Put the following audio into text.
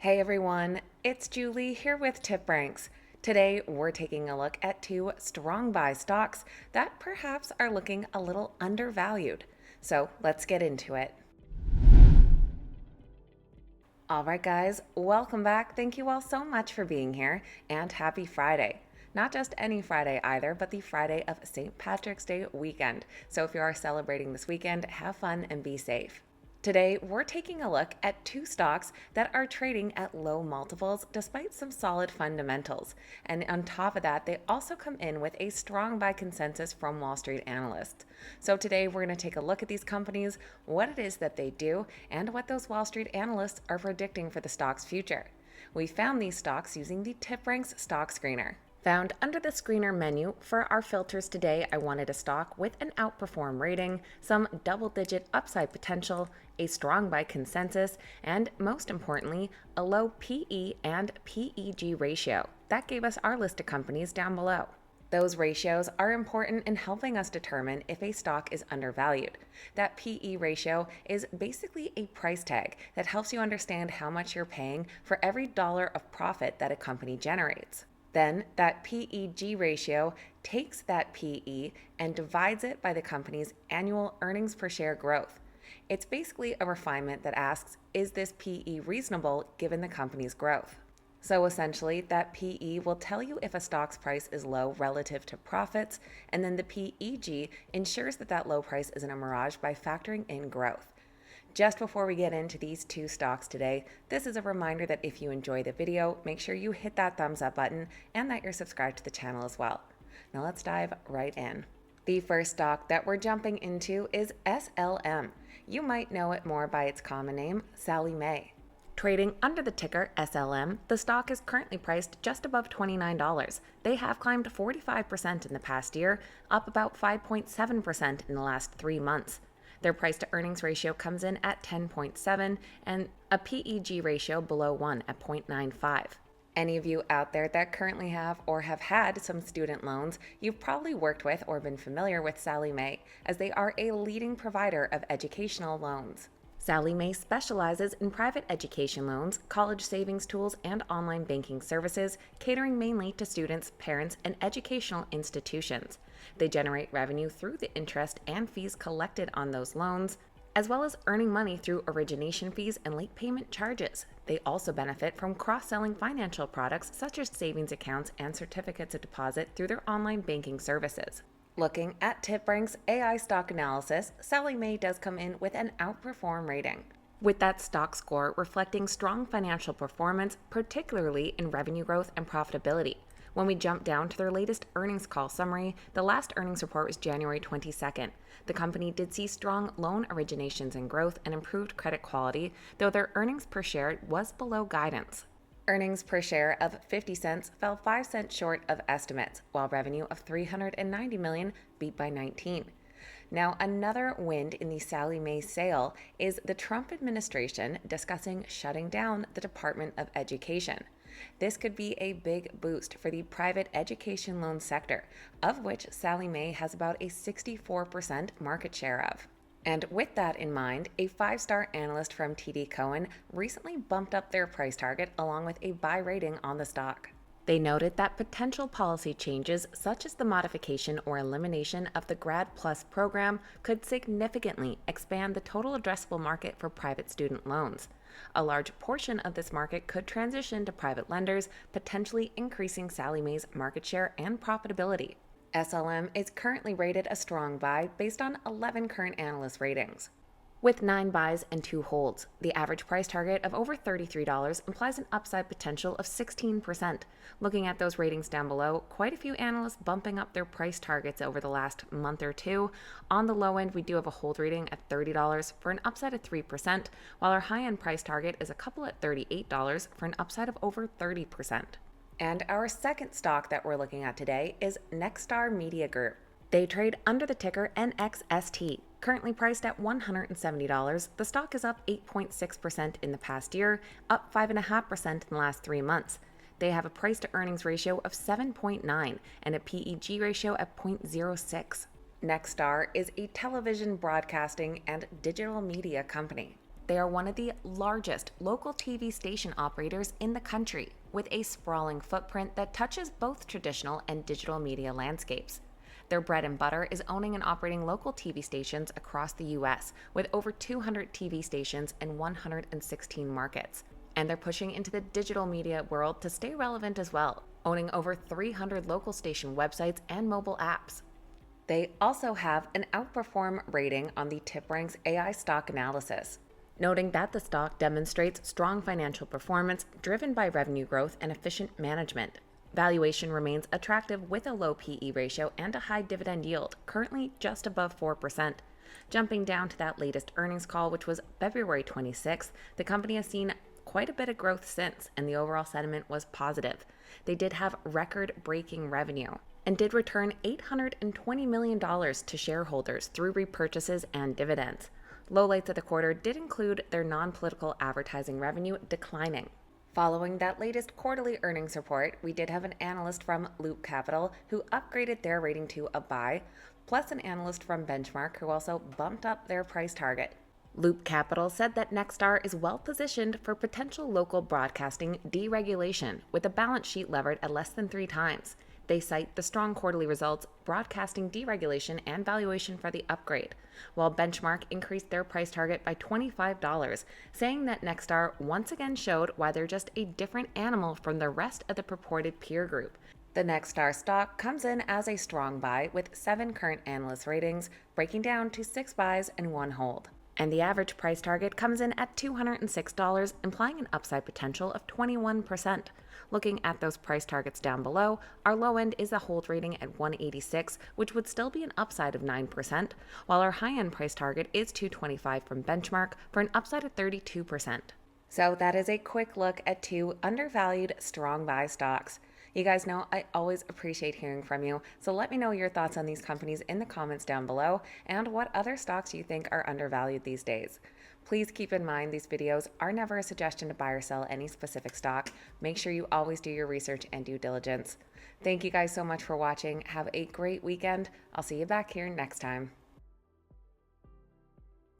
Hey everyone, it's Julie here with TipRanks. Today we're taking a look at two strong buy stocks that perhaps are looking a little undervalued. So let's get into it. All right, guys, welcome back. Thank you all so much for being here and happy Friday. Not just any Friday either, but the Friday of St. Patrick's Day weekend. So if you are celebrating this weekend, have fun and be safe. Today, we're taking a look at two stocks that are trading at low multiples despite some solid fundamentals. And on top of that, they also come in with a strong buy consensus from Wall Street analysts. So today, we're going to take a look at these companies, what it is that they do, and what those Wall Street analysts are predicting for the stock's future. We found these stocks using the TipRanks Stock Screener. Found under the screener menu for our filters today, I wanted a stock with an outperform rating, some double-digit upside potential, a strong buy consensus, and most importantly, a low PE and PEG ratio. That gave us our list of companies down below. Those ratios are important in helping us determine if a stock is undervalued. That PE ratio is basically a price tag that helps you understand how much you're paying for every dollar of profit that a company generates. Then that PEG ratio takes that PE and divides it by the company's annual earnings per share growth. It's basically a refinement that asks, is this PE reasonable given the company's growth? So essentially, that PE will tell you if a stock's price is low relative to profits, and then the PEG ensures that that low price isn't a mirage by factoring in growth. Just before we get into these two stocks today, this is a reminder that if you enjoy the video, make sure you hit that thumbs up button and that you're subscribed to the channel as well. Now let's dive right in. The first stock that we're jumping into is SLM. You might know it more by its common name, Sallie Mae. Trading under the ticker SLM, the stock is currently priced just above $29. They have climbed 45% in the past year, up about 5.7% in the last 3 months. Their price to earnings ratio comes in at 10.7 and a PEG ratio below 1 at 0.95. Any of you out there that currently have or have had some student loans, you've probably worked with or been familiar with Sallie Mae, as they are a leading provider of educational loans. Sallie Mae specializes in private education loans, college savings tools, and online banking services, catering mainly to students, parents, and educational institutions. They generate revenue through the interest and fees collected on those loans, as well as earning money through origination fees and late payment charges. They also benefit from cross-selling financial products such as savings accounts and certificates of deposit through their online banking services. Looking at TipRanks AI stock analysis, Sallie Mae does come in with an outperform rating, with that stock score reflecting strong financial performance, particularly in revenue growth and profitability. When we jump down to their latest earnings call summary, the last earnings report was January 22nd. The company did see strong loan originations and growth and improved credit quality, though their earnings per share was below guidance. Earnings per share of 50 cents fell 5 cents short of estimates, while revenue of $390 million beat by 19. Now, another wind in the Sallie Mae sail is the Trump administration discussing shutting down the Department of Education. This could be a big boost for the private education loan sector, of which Sallie Mae has about a 64% market share of. And with that in mind, a 5-star analyst from TD Cowen recently bumped up their price target along with a buy rating on the stock. They noted that potential policy changes, such as the modification or elimination of the Grad Plus program, could significantly expand the total addressable market for private student loans. A large portion of this market could transition to private lenders, potentially increasing Sallie Mae's market share and profitability. SLM is currently rated a strong buy based on 11 current analyst ratings. With 9 buys and 2 holds, the average price target of over $33 implies an upside potential of 16%. Looking at those ratings down below, quite a few analysts bumping up their price targets over the last month or two. On the low end, we do have a hold rating at $30 for an upside of 3%, while our high-end price target is a couple at $38 for an upside of over 30%. And our second stock that we're looking at today is Nexstar Media Group. They trade under the ticker NXST. Currently priced at $170, the stock is up 8.6% in the past year, up 5.5% in the last 3 months. They have a price to earnings ratio of 7.9 and a PEG ratio of 0.06. Nexstar is a television broadcasting and digital media company. They are one of the largest local TV station operators in the country, with a sprawling footprint that touches both traditional and digital media landscapes. Their bread and butter is owning and operating local TV stations across the U.S., with over 200 TV stations in 116 markets. And they're pushing into the digital media world to stay relevant as well, owning over 300 local station websites and mobile apps. They also have an outperform rating on the TipRanks AI stock analysis, noting that the stock demonstrates strong financial performance driven by revenue growth and efficient management. Valuation remains attractive with a low PE ratio and a high dividend yield, currently just above 4%. Jumping down to that latest earnings call, which was February 26th, the company has seen quite a bit of growth since, and the overall sentiment was positive. They did have record-breaking revenue and did return $820 million to shareholders through repurchases and dividends. Lowlights of the quarter did include their non-political advertising revenue declining. Following that latest quarterly earnings report, we did have an analyst from Loop Capital who upgraded their rating to a buy, plus an analyst from Benchmark who also bumped up their price target. Loop Capital said that Nexstar is well positioned for potential local broadcasting deregulation, with a balance sheet levered at less than 3 times. They cite the strong quarterly results, broadcasting deregulation, and valuation for the upgrade, while Benchmark increased their price target by $25, saying that Nexstar once again showed why they're just a different animal from the rest of the purported peer group. The Nexstar stock comes in as a strong buy with 7 current analyst ratings, breaking down to 6 buys and 1 hold. And the average price target comes in at $206, implying an upside potential of 21%. Looking at those price targets down below, our low end is a hold rating at 186, which would still be an upside of 9%, while our high end price target is 225 from Benchmark for an upside of 32%. So that is a quick look at 2 undervalued strong buy stocks. You guys know I always appreciate hearing from you, so let me know your thoughts on these companies in the comments down below and what other stocks you think are undervalued these days. Please keep in mind these videos are never a suggestion to buy or sell any specific stock. Make sure you always do your research and due diligence. Thank you guys so much for watching. Have a great weekend. I'll see you back here next time.